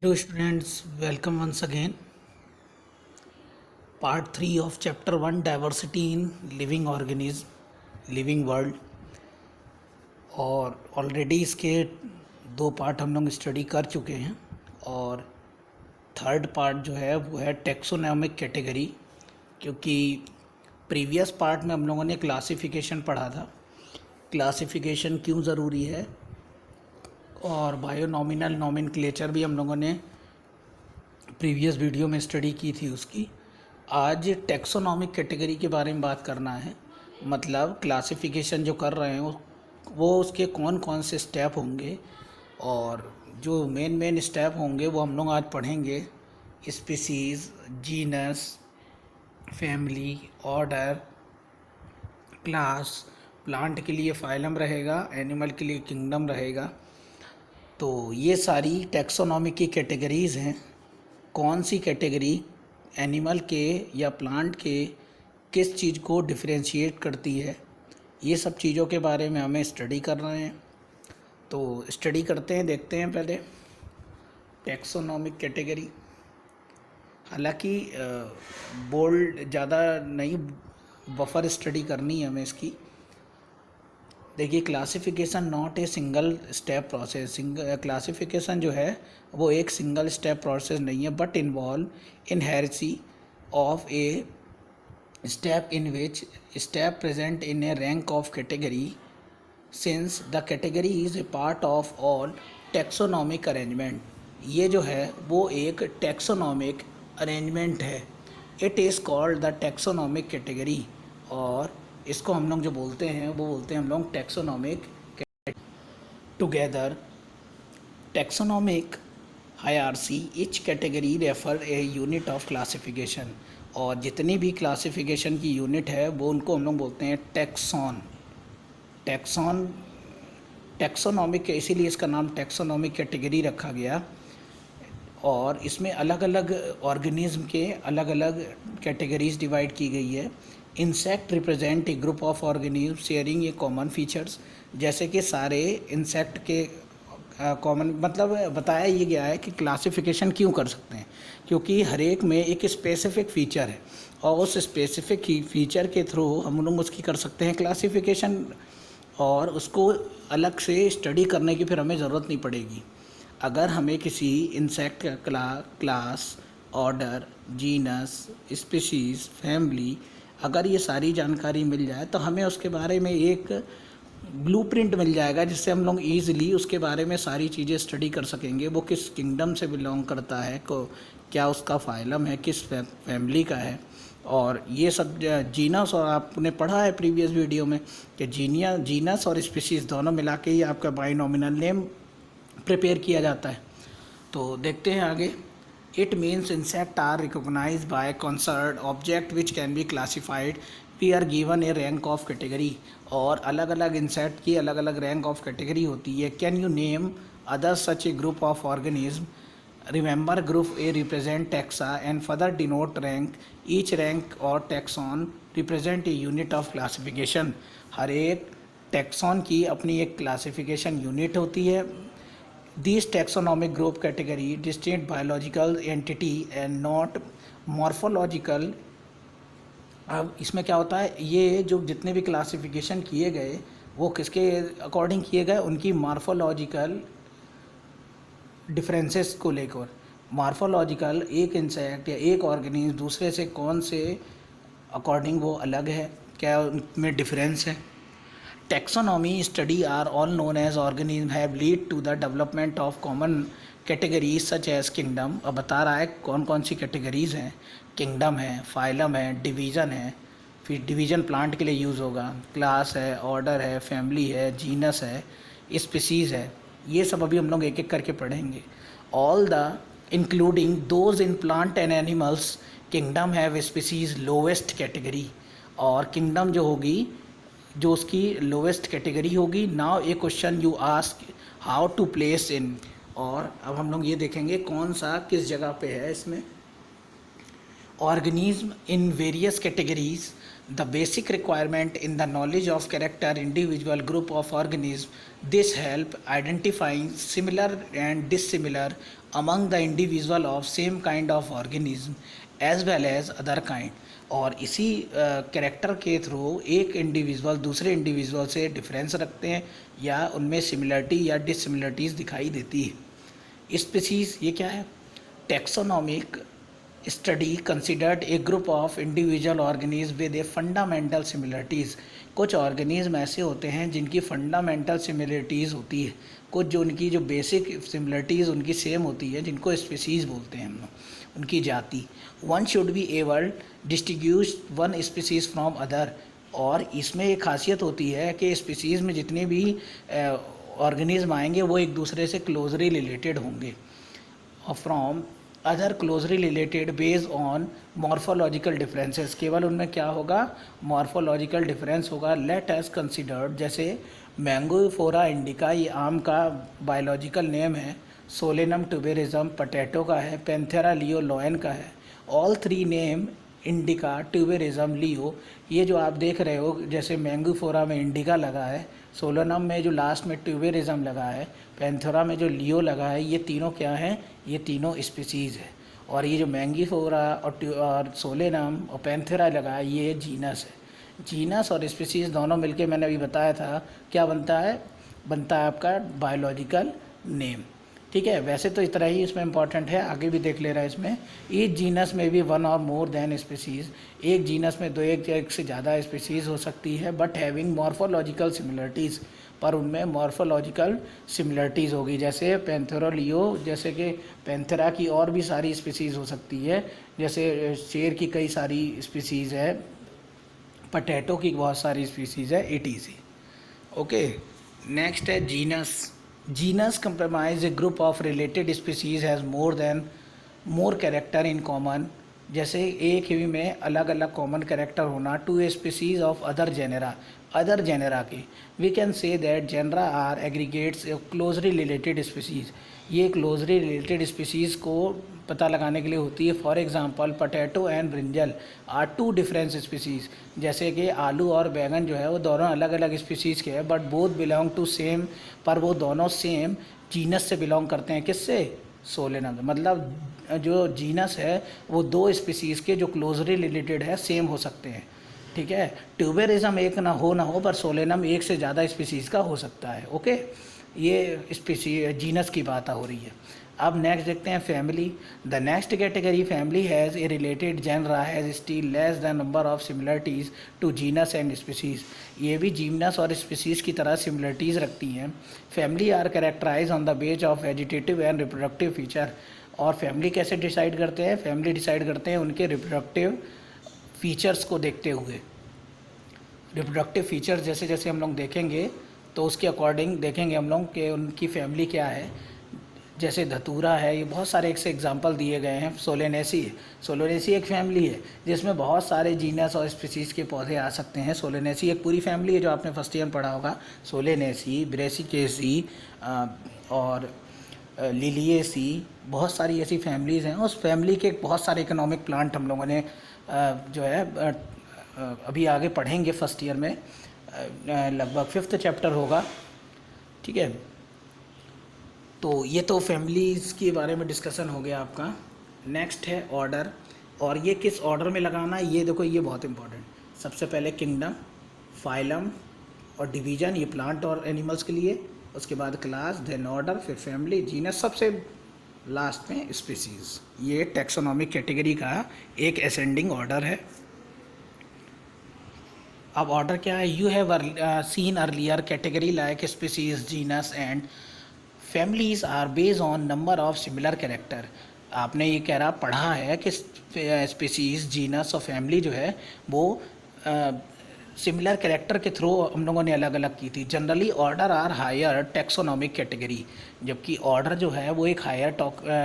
Hello students, welcome once again. Part 3 of Chapter 1 Diversity in Living Organism, Living World. और already इसके 2 part हम लोग study कर चुके हैं और थर्ड पार्ट जो है वो है टेक्सोनॉमिक कैटेगरी, क्योंकि प्रीवियस पार्ट में हम लोगों ने क्लासिफिकेशन पढ़ा था। क्लासिफिकेशन क्यों ज़रूरी है और बायोनॉमिनल नॉमेनक्लेचर भी हम लोगों ने प्रीवियस वीडियो में स्टडी की थी उसकी। आज टेक्सोनॉमिक कैटेगरी के बारे में बात करना है, मतलब क्लासिफिकेशन जो कर रहे हैं वो उसके कौन कौन से स्टेप होंगे और जो मेन स्टेप होंगे वो हम लोग आज पढ़ेंगे। Species, genus, family, order, class. Plant के लिए फाइलम रहेगा, एनिमल के लिए किंगडम रहेगा। तो ये सारी टेक्सोनॉमी की कैटेगरीज़ हैं। कौन सी कैटेगरी एनिमल के या प्लांट के किस चीज़ को डिफरेंशिएट करती है, ये सब चीज़ों के बारे में हमें स्टडी कर रहे हैं। तो स्टडी करते हैं, देखते हैं पहले टेक्सोनॉमिक कैटेगरी। हालांकि बोल्ड ज़्यादा नहीं, बफर स्टडी करनी है हमें इसकी। देखिए, classification not a single step process. Classification जो है वो एक सिंगल स्टेप प्रोसेस नहीं है, but involve in heresy of a step in which step present in A rank of category since the category is a part of all taxonomic arrangement. ये जो है वो एक टेक्सोनॉमिक अरेंजमेंट है। It is called the taxonomic category, और इसको हम लोग जो बोलते हैं वो बोलते हैं हम लोग taxonomic. Together taxonomic hierarchy each category refer A unit of classification. और जितनी भी क्लासिफिकेशन की यूनिट है वो उनको हम लोग बोलते हैं टेक्सॉन। टेक्सोनॉमिक, इसीलिए इसका नाम टेक्सोनॉमिक कैटेगरी रखा गया। और इसमें अलग अलग ऑर्गेनिज्म के अलग अलग कैटेगरीज डिवाइड की गई है। Insect represent a group of organism sharing A common features. जैसे कि सारे इंसेक्ट के कॉमन, मतलब बताया ये गया है कि क्लासिफिकेशन क्यों कर सकते हैं, क्योंकि हर एक में एक स्पेसिफिक फ़ीचर है और उस स्पेसिफिक फीचर के थ्रू हम लोग उसकी कर सकते हैं क्लासिफिकेशन, और उसको अलग से स्टडी करने की फिर हमें ज़रूरत नहीं पड़ेगी। अगर हमें किसी इंसेक्ट का class, order, genus, species, family, अगर ये सारी जानकारी मिल जाए तो हमें उसके बारे में एक ब्लूप्रिंट मिल जाएगा, जिससे हम लोग ईज़िली उसके बारे में सारी चीज़ें स्टडी कर सकेंगे। वो किस किंगडम से बिलोंग करता है, क्या उसका फाइलम है, किस फैमिली का है, और ये सब जीनस। और आपने पढ़ा है प्रीवियस वीडियो में कि जीनस और स्पीशीज़ दोनों मिला के ही आपका बाइनॉमिनल नेम प्रिपेयर किया जाता है। तो देखते हैं आगे। It means insect are recognize by concert object which can be classified. We are given a rank of category. और अलग अलग इंसेक्ट की अलग अलग रैंक ऑफ कैटेगरी होती है। Can you name other such a group of organism? Remember group a represent taxa and further denote rank. Each rank और taxon represent a unit of classification. हर एक टैक्सॉन की अपनी एक क्लासिफिकेशन यूनिट होती है। These taxonomic group category distinct biological entity and not morphological। अब इसमें क्या होता है, ये जो जितने भी क्लासिफिकेशन किए गए वो किसके अकॉर्डिंग किए गए, उनकी मार्फोलॉजिकल डिफरेंसेस को लेकर। मार्फोलॉजिकल, एक इंसेक्ट या एक ऑर्गेनिज्म दूसरे से कौन से अकॉर्डिंग वो अलग है, क्या उनमें डिफरेंस है। Taxonomy study are all known as organisms have lead to the development of common categories such as kingdom। अब बता रहा है कौन कौन सी कैटेगरीज हैं। किंगडम है, फाइलम है, डिवीज़न है, फिर डिवीज़न प्लांट के लिए यूज़ होगा, क्लास है, ऑर्डर है, फैमिली है, जीनस है, स्पीसीज़ है। ये सब अभी हम लोग एक एक करके पढ़ेंगे। All the including those in plant and animals. Kingdom have species lowest category, और किंगडम जो होगी जो उसकी लोवेस्ट कैटेगरी होगी। Now a question you ask how to place in. और अब हम लोग ये देखेंगे कौन सा किस जगह पे है इसमें। organism in various categories. The basic requirement in the knowledge of character individual group of organism. This help identifying similar and dissimilar among the individual of same kind of organism as well as other kind. और इसी character के through एक individual दूसरे individual से difference रखते हैं या उनमें सिमिलरिटी या डिससिमिलरिटीज़ दिखाई देती है। स्पीसीज ये क्या है? Taxonomic study considered a group of individual organism with a fundamental similarities. कुछ ऑर्गेनिज्म ऐसे होते हैं जिनकी फंडामेंटल सिमिलरिटीज़ होती है, कुछ जो उनकी जो बेसिक सिमिलरिटीज़ उनकी सेम होती है, जिनको स्पीसीज़ बोलते हैं हम लोग, उनकी जाति। One should be able distinguish one species from other. और इसमें एक खासियत होती है कि स्पीसीज़ में जितने भी ऑर्गेनिज्म आएंगे वो एक दूसरे से क्लोजली रिलेटेड होंगे और from other closely related based on morphological differences. केवल उनमें क्या होगा? मॉर्फोलॉजिकल डिफरेंस होगा। लेट एस कंसिडर्ड, जैसे मैंगोफोरा इंडिका, ये आम का बायोलॉजिकल नेम है। सोलेनम ट्यूबेरिज्म पोटैटो का है। पैंथेरा लियो लॉयन का है। ऑल थ्री नेम इंडिका, ट्यूबेरिज्म, लियो। ये जो आप देख रहे हो, जैसे मैंगोफोरा में इंडिका लगा है, सोलेनम में जो लास्ट में ट्यूबेरिज्म लगा है, पैंथेरा में जो लियो लगा है, ये तीनों क्या हैं? ये तीनों स्पीसीज़ है। और ये जो मैंगोफोरा और सोलेनम और पैंथेरा लगा है, ये जीनस है। जीनस और स्पीसीज़ दोनों मिलके मैंने अभी बताया था क्या बनता है? बनता है आपका बायोलॉजिकल नेम। ठीक है, वैसे तो इतना ही इसमें इंपॉर्टेंट है, आगे भी देख ले रहा है इसमें। ईच जीनस में भी वन और मोर देन स्पीसीज़। एक जीनस में एक से ज़्यादा स्पीसीज़ हो सकती है, बट हैविंग मॉर्फोलॉजिकल सिमिलरिटीज़, पर उनमें मॉर्फोलॉजिकल सिमिलरिटीज़ होगी। जैसे पैंथेरा लियो, जैसे कि पैंथेरा की और भी सारी स्पीसीज़ हो सकती है, जैसे शेर की कई सारी स्पीसीज़ है, पोटैटो की बहुत सारी स्पीसीज़ है, etc। ओके, नेक्स्ट है genus. Genus comprise a group of related species has more character in common. जैसे एक ही में अलग अलग कॉमन कैरेक्टर होना to a species of other genera के। We can say that genera are aggregates closely related species. ये closely related species को पता लगाने के लिए होती है। For example potato and brinjal are two different species. जैसे कि आलू और बैंगन जो है वो दोनों अलग अलग स्पीसीज़ के हैं, but both belong to same, पर वो दोनों सेम जीनस से बिलोंग करते हैं। किससे? सोलेनम। मतलब जो जीनस है वो दो स्पीसीज़ के जो क्लोजली रिलेटेड है सेम हो सकते हैं। ठीक है, ट्यूबेरिज्म एक ना हो पर सोलेनम एक से ज़्यादा स्पीसीज़ का हो सकता है। ओके, ये जीनस की बात हो रही है। अब नेक्स्ट देखते हैं family. The next category family has a related genera has still less the number of similarities to genus and species. ये भी जीनस और स्पीसीज़ की तरह सिमिलरिटीज़ रखती हैं। Family are characterize on the base of vegetative and reproductive feature. और family कैसे decide करते हैं? फैमिली डिसाइड करते हैं उनके रिप्रोडक्टिव फीचर्स को देखते हुए। रिप्रोडक्टिव फीचर्स जैसे जैसे हम लोग देखेंगे तो उसके अकॉर्डिंग देखेंगे हम लोग कि उनकी फैमिली क्या है। जैसे धतूरा है, ये बहुत सारे एक से एग्जांपल दिए गए हैं। सोलेनेसी एक फैमिली है जिसमें बहुत सारे जीनस और स्पीसीज़ के पौधे आ सकते हैं। सोलेनेसी एक पूरी फैमिली है जो आपने फर्स्ट ईयर में पढ़ा होगा। सोलेनेसी, ब्रेसिकेसी और लिलिएसी, बहुत सारी ऐसी फैमिलीज़ हैं। उस फैमिली के बहुत सारे इकोनॉमिक प्लांट हम लोगों ने जो है अभी आगे पढ़ेंगे फर्स्ट ईयर में, लगभग 5th चैप्टर होगा। ठीक है, तो ये तो फैमिलीज़ के बारे में डिस्कशन हो गया आपका। नेक्स्ट है ऑर्डर, और ये किस ऑर्डर में लगाना है ये देखो, ये बहुत इंपॉर्टेंट। सबसे पहले किंगडम, फाइलम और डिवीज़न, ये प्लांट और एनिमल्स के लिए। उसके बाद क्लास, देन ऑर्डर, फिर फैमिली, जीनस, सबसे लास्ट में स्पीसीज़। ये टैक्सोनॉमिक कैटेगरी का एक असेंडिंग ऑर्डर है। अब ऑर्डर क्या है? You have seen earlier category like species, genus and families are based on number of similar character. आपने ये कह रहा पढ़ा है कि स्पीसीज, जीनस और फैमिली जो है वो सिमिलर कैरेक्टर के थ्रू हम लोगों ने अलग अलग की थी। Generally order are higher taxonomic category, जबकि ऑर्डर जो है वो एक हायर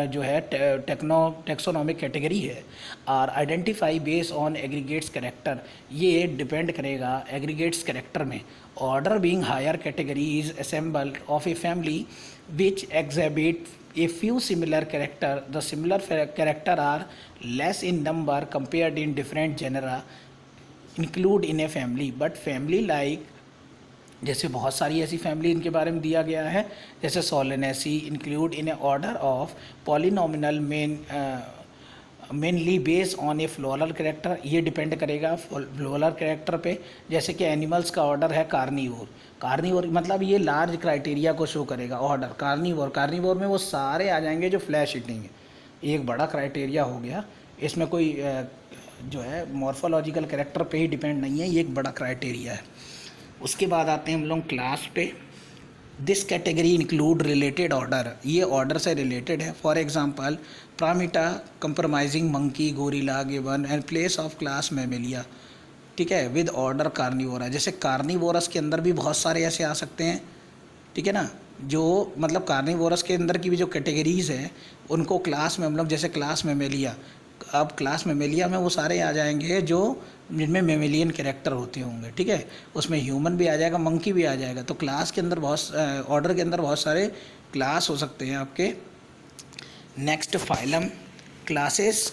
जो है टैक्सोनॉमिक कैटेगरी है। Are identify base on aggregates character, ये डिपेंड करेगा एग्रीगेट्स कैरेक्टर में। Order being higher category is assemble of a family which exhibit A few similar character, the similar character are less in number compared in different genera include in a family, but family like जैसे बहुत सारी ऐसी family इनके बारे में दिया गया है, जैसे Solanaceae include in a order of Polemoniales mainly based on a floral character, ये डिपेंड करेगा फ्लोरल कैरेक्टर पे। जैसे कि एनिमल्स का ऑर्डर है कार्निवोर, कार्निवोर मतलब ये लार्ज क्राइटेरिया को शो करेगा ऑर्डर कार्निवोर, कार्निवोर में वो सारे आ जाएंगे जो फ्लैश ईटिंग है, ये एक बड़ा क्राइटेरिया हो गया। इसमें कोई जो है मॉर्फोलॉजिकल कैरेक्टर पे ही डिपेंड नहीं है, ये एक बड़ा क्राइटेरिया है। उसके बाद आते हैं हम लोग क्लास पे। This category include related order, ये ऑर्डर से रिलेटेड है। For example Primata compromising monkey gorilla गिवन and place of class Mammalia, ठीक है, विद ऑर्डर कार्निवोरा। जैसे कार्निवोरस के अंदर भी बहुत सारे ऐसे आ सकते हैं, ठीक है ना, जो मतलब कार्निवोरस के अंदर की भी जो कैटेगरीज है उनको क्लास में हम लोग, जैसे क्लास मैमेलिया, अब क्लास मैमेलिया में वो सारे आ जाएंगे जो जिनमें मेमेलियन कैरेक्टर होते होंगे, ठीक है, उसमें ह्यूमन भी आ जाएगा, मंकी भी आ जाएगा। तो क्लास के अंदर बहुत ऑर्डर के अंदर बहुत सारे क्लास हो सकते हैं आपके। Next phylum, classes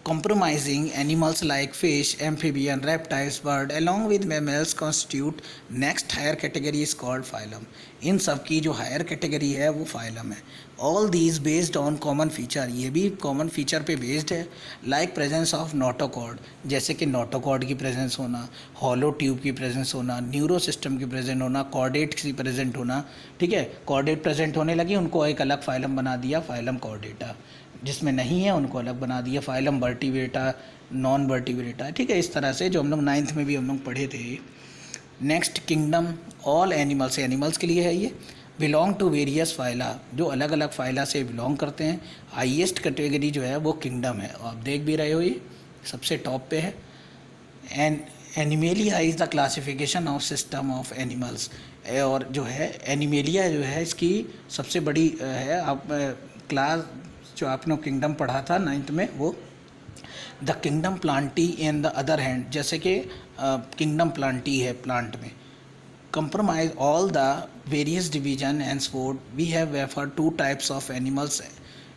compromising animals like fish, amphibian, reptiles, bird along with mammals constitute next higher category is called phylum। इन सब की जो हायर कैटेगरी है वो फाइलम है। All these based on common feature, ये भी कॉमन फीचर पे based है, लाइक प्रेजेंस ऑफ नोटोकॉर्ड, जैसे कि नोटोकॉर्ड की प्रेजेंस होना, हॉलो ट्यूब की प्रेजेंस होना, न्यूरो सिस्टम की प्रेजेंट होना, कॉर्डेट की प्रेजेंट होना, ठीक है, कॉर्डेट प्रेजेंट होने लगी उनको एक अलग फाइलम बना दिया, फाइलम कॉर्डेटा। जिसमें नहीं है उनको अलग बना दिया, फाइलम वर्टिब्रेटा, नॉन वर्टिब्रेटा, ठीक है। इस तरह से जो हम लोग 9th में भी हम लोग पढ़े थे। Next kingdom, all animals, animals के लिए है ये, बिलोंग टू वेरियस फाइला, जो अलग अलग फाइला से बिलोंग करते हैं। हाईएस्ट कैटेगरी जो है वो किंगडम है, आप देख भी रहे हो ये सबसे टॉप पे है। And animalia is the classification of system of animals, और जो है एनिमेलिया जो है इसकी सबसे बड़ी है, आप क्लास जो आपने किंगडम पढ़ा था 9th में वो। The kingdom Plantae in the other hand, जैसे कि किंगडम प्लांटी है प्लांट में, compromise all the various division and sport we have refer to types of animals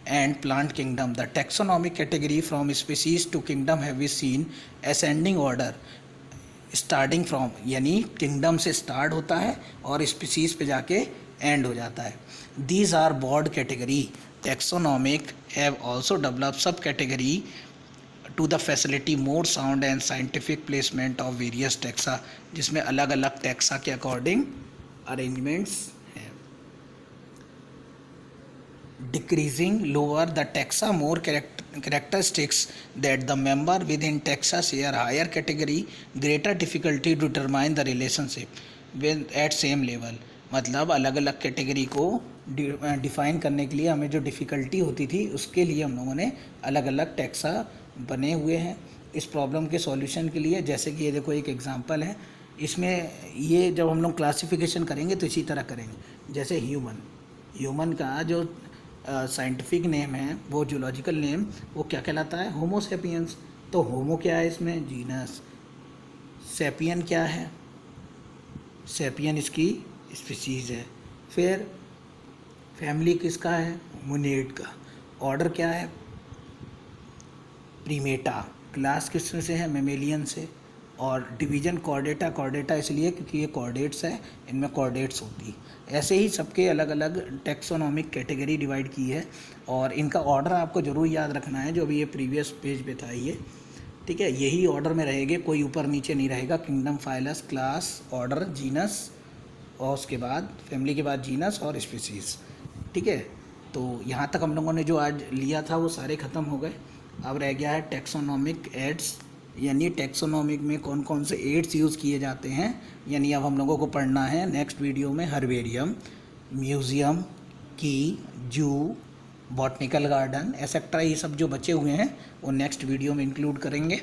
and plant kingdom. The taxonomic category from species to kingdom have we seen ascending order starting from, यानी kingdom से start होता है और species पे जाके and हो जाता है। These are broad category, taxonomic have also developed subcategory to the facility more sound and scientific placement of various taxa, जिसमें अलग अलग taxa के according arrangements हैं। Decreasing lower the taxa more characteristics that the member within taxa share higher category, greater difficulty to determine the relationship with at same level। मतलब अलग अलग category को define करने के लिए हमें जो डिफ़िकल्टी होती थी उसके लिए हम लोगों ने अलग अलग टैक्सा बने हुए हैं इस प्रॉब्लम के सॉल्यूशन के लिए। जैसे कि ये देखो एक एग्जांपल है, इसमें ये जब हम लोग क्लासिफिकेशन करेंगे तो इसी तरह करेंगे। जैसे ह्यूमन का जो साइंटिफिक नेम है, वो जूलॉजिकल नेम वो क्या कहलाता है, होमो सेपियंस। तो होमो क्या है इसमें, जीनस। सेपियन क्या है, सेपियन इसकी स्पीसीज़ है। फिर फैमिली किसका है, मोनेड का। ऑर्डर क्या है, प्रीमेटा। क्लास किस से है, मेमेलियन से। और डिवीज़न कॉर्डेटा, कॉर्डेटा इसलिए क्योंकि ये कॉर्डेट्स है, इनमें कॉर्डेट्स होती। ऐसे ही सबके अलग अलग टेक्सोनॉमिक कैटेगरी डिवाइड की है और इनका ऑर्डर आपको ज़रूर याद रखना है, जो अभी ये प्रीवियस पेज पे था ये, ठीक है, यही ऑर्डर में रहेंगे, कोई ऊपर नीचे नहीं रहेगा। Kingdom, files, class, order, genus, और उसके बाद फैमिली के बाद जीनस और स्पीसीज़, ठीक है। तो यहाँ तक हम लोगों ने जो आज लिया था वो सारे ख़त्म हो गए। अब रह गया है टेक्सोनॉमिक एड्स, यानी टेक्सोनॉमिक में कौन कौन से एड्स यूज़ किए जाते हैं, यानी अब हम लोगों को पढ़ना है नेक्स्ट वीडियो में हर्बेरियम, म्यूज़ियम, की, जू, बॉटनिकल गार्डन एसेट्रा, ये सब जो बचे हुए हैं वो नेक्स्ट वीडियो में इंक्लूड करेंगे।